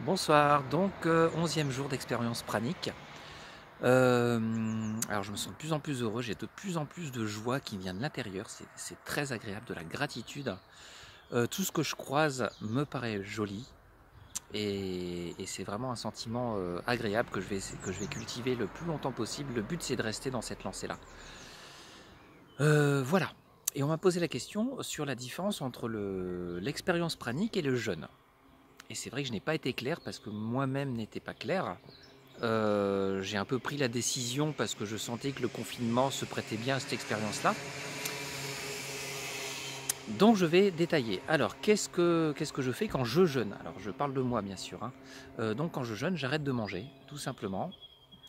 Bonsoir, donc 11e jour d'expérience pranique. Alors je me sens de plus en plus heureux, j'ai de plus en plus de joie qui vient de l'intérieur, c'est très agréable, de la gratitude. Tout ce que je croise me paraît joli et c'est vraiment un sentiment agréable que je vais cultiver le plus longtemps possible. Le but c'est de rester dans cette lancée-là. Voilà. Et on m'a posé la question sur la différence entre l'expérience pranique et le jeûne. Et c'est vrai que je n'ai pas été clair parce que moi-même n'étais pas clair. J'ai un peu pris la décision parce que je sentais que le confinement se prêtait bien à cette expérience-là. Donc je vais détailler. Alors qu'est-ce que je fais quand je jeûne? Alors je parle de moi bien sûr, hein. Donc quand je jeûne, j'arrête de manger, tout simplement.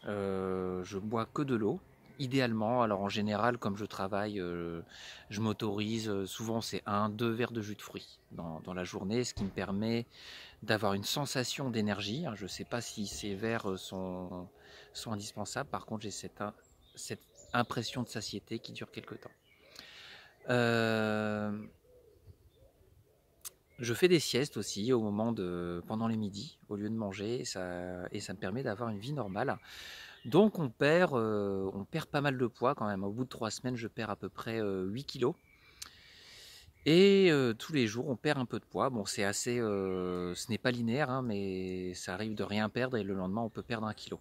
Je bois que de l'eau, idéalement. Alors en général, comme je travaille, je m'autorise, souvent c'est 1, 2 verres de jus de fruits dans la journée, ce qui me permet d'avoir une sensation d'énergie. Je ne sais pas si ces verres sont indispensables, par contre j'ai cette impression de satiété qui dure quelque temps. Je fais des siestes aussi pendant les midis, au lieu de manger, et ça me permet d'avoir une vie normale. Donc on perd pas mal de poids quand même. Au bout de 3 semaines, je perds à peu près 8 kilos. Et tous les jours, on perd un peu de poids. Bon, ce n'est pas linéaire, hein, mais ça arrive de rien perdre et le lendemain, on peut perdre 1 kilo.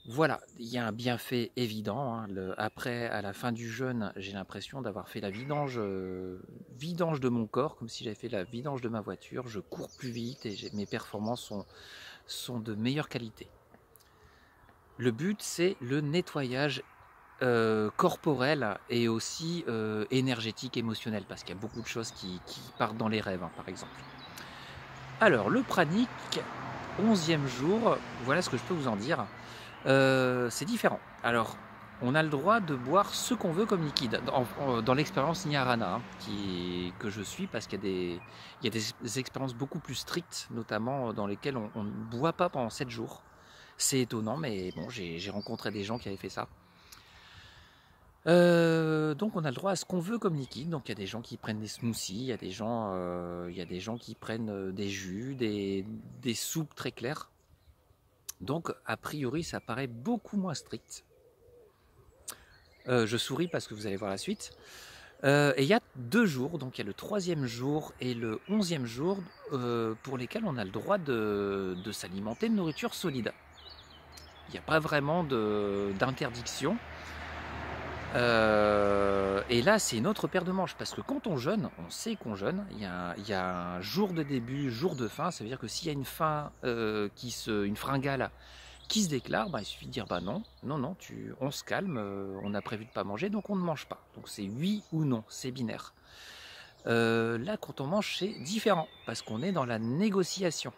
Voilà, il y a un bienfait évident, hein. Après, à la fin du jeûne, j'ai l'impression d'avoir fait la vidange de mon corps, comme si j'avais fait la vidange de ma voiture. Je cours plus vite et mes performances sont de meilleure qualité. Le but, c'est le nettoyage corporel et aussi énergétique, émotionnel, parce qu'il y a beaucoup de choses qui partent dans les rêves, hein, par exemple. Alors, le pranique, 11e jour, voilà ce que je peux vous en dire. C'est différent. Alors, on a le droit de boire ce qu'on veut comme liquide. Dans l'expérience Nyarana, hein, que je suis, parce qu'il y a des expériences beaucoup plus strictes, notamment dans lesquelles on ne boit pas pendant 7 jours. C'est étonnant, mais bon, j'ai rencontré des gens qui avaient fait ça. Donc on a le droit à ce qu'on veut comme liquide. Donc il y a des gens qui prennent des smoothies, il y a des gens qui prennent des jus, des soupes très claires. Donc a priori ça paraît beaucoup moins strict. Je souris parce que vous allez voir la suite. Et il y a 2 jours, donc il y a le 3e jour et le 11e jour pour lesquels on a le droit de s'alimenter de nourriture solide. Il n'y a pas vraiment d'interdiction. Et là, c'est une autre paire de manches, parce que quand on jeûne, on sait qu'on jeûne. Il y a un jour de début, jour de fin. Ça veut dire que s'il y a une fin, une fringale qui se déclare, il suffit de dire non, on se calme, on a prévu de pas manger, donc on ne mange pas. Donc c'est oui ou non, c'est binaire. Là, quand on mange, c'est différent, parce qu'on est dans la négociation.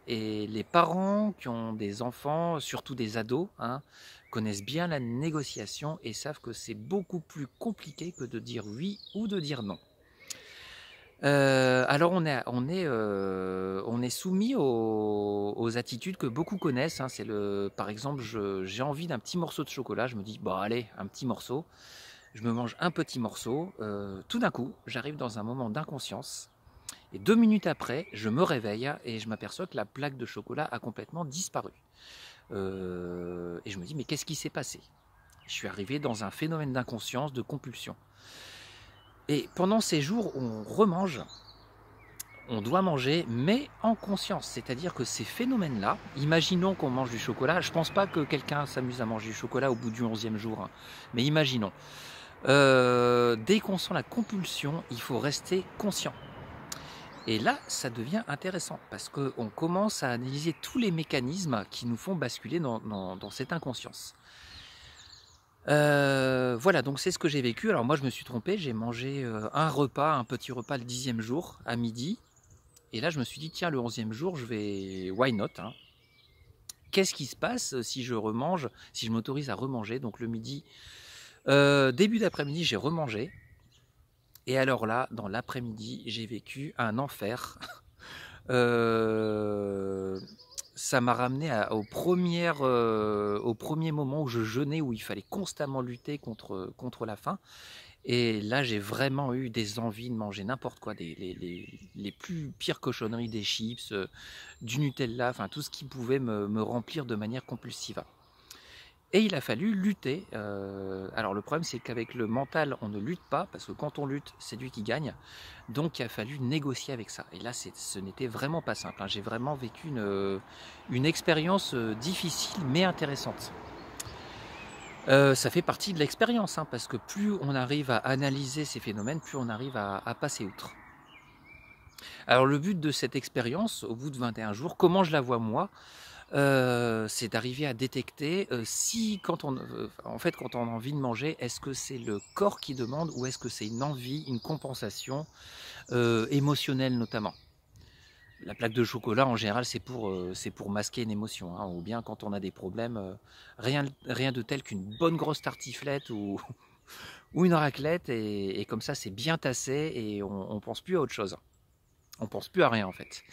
Et les parents qui ont des enfants, surtout des ados, hein, connaissent bien la négociation et savent que c'est beaucoup plus compliqué que de dire oui ou de dire non. Alors on est soumis aux attitudes que beaucoup connaissent, hein. Par exemple, j'ai envie d'un petit morceau de chocolat, je me dis, bon allez, un petit morceau. Je me mange un petit morceau, tout d'un coup, j'arrive dans un moment d'inconscience. Et 2 minutes après, je me réveille et je m'aperçois que la plaque de chocolat a complètement disparu. Et je me dis, mais qu'est-ce qui s'est passé? Je suis arrivé dans un phénomène d'inconscience, de compulsion. Et pendant ces jours où on remange, on doit manger, mais en conscience. C'est-à-dire que ces phénomènes-là, imaginons qu'on mange du chocolat, je ne pense pas que quelqu'un s'amuse à manger du chocolat au bout du 11e jour, hein, mais imaginons. Dès qu'on sent la compulsion, il faut rester conscient. Et là, ça devient intéressant parce qu'on commence à analyser tous les mécanismes qui nous font basculer dans cette inconscience. Voilà, donc c'est ce que j'ai vécu. Alors moi, je me suis trompé, j'ai mangé un petit repas le 10e jour à midi. Et là, je me suis dit, tiens, le 11e jour, why not, hein. Qu'est-ce qui se passe si je remange, si je m'autorise à remanger? Donc le midi, début d'après-midi, j'ai remangé. Et alors là, dans l'après-midi, j'ai vécu un enfer. Ça m'a ramené au premier moment où je jeûnais, où il fallait constamment lutter contre la faim. Et là, j'ai vraiment eu des envies de manger n'importe quoi, les plus pires cochonneries, des chips, du Nutella, enfin tout ce qui pouvait me remplir de manière compulsive. Et il a fallu lutter. Alors le problème, c'est qu'avec le mental, on ne lutte pas, parce que quand on lutte, c'est lui qui gagne. Donc il a fallu négocier avec ça. Et là, ce n'était vraiment pas simple, hein. J'ai vraiment vécu une expérience difficile, mais intéressante. Ça fait partie de l'expérience, hein, parce que plus on arrive à analyser ces phénomènes, plus on arrive à passer outre. Alors le but de cette expérience, au bout de 21 jours, comment je la vois moi, c'est d'arriver à détecter si en fait quand on a envie de manger, est-ce que c'est le corps qui demande ou est-ce que c'est une envie, une compensation émotionnelle notamment. La plaque de chocolat en général c'est pour masquer une émotion, hein, ou bien quand on a des problèmes, rien de tel qu'une bonne grosse tartiflette ou une raclette et comme ça c'est bien tassé et on pense plus à autre chose. On pense plus à rien en fait.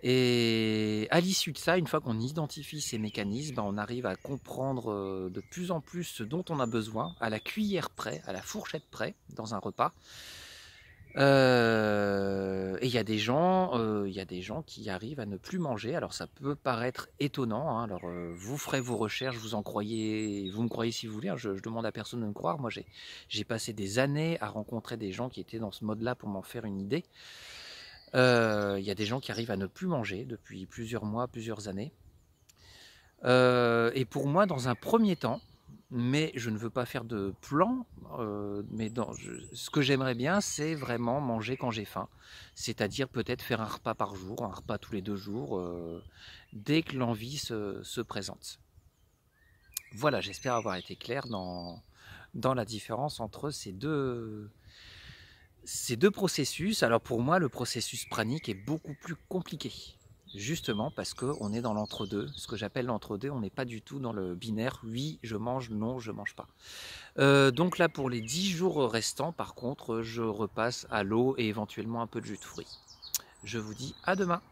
Et à l'issue de ça, une fois qu'on identifie ces mécanismes, on arrive à comprendre de plus en plus ce dont on a besoin, à la cuillère près, à la fourchette près, dans un repas. Et il y a des gens qui arrivent à ne plus manger. Alors ça peut paraître étonnant, hein. Alors vous ferez vos recherches, vous me croyez si vous voulez, hein. Je demande à personne de me croire. Moi j'ai passé des années à rencontrer des gens qui étaient dans ce mode-là pour m'en faire une idée. Il y a des gens qui arrivent à ne plus manger depuis plusieurs mois, plusieurs années. Et pour moi, dans un premier temps, mais je ne veux pas faire de plan, mais ce que j'aimerais bien, c'est vraiment manger quand j'ai faim. C'est-à-dire peut-être faire un repas par jour, un repas tous les 2 jours, dès que l'envie se présente. Voilà, j'espère avoir été clair dans la différence entre ces deux processus. Alors pour moi, le processus pranique est beaucoup plus compliqué. Justement parce qu'on est dans l'entre-deux, ce que j'appelle l'entre-deux, on n'est pas du tout dans le binaire, oui je mange, non je mange pas. Donc là pour les 10 jours restants, par contre, je repasse à l'eau et éventuellement un peu de jus de fruits. Je vous dis à demain.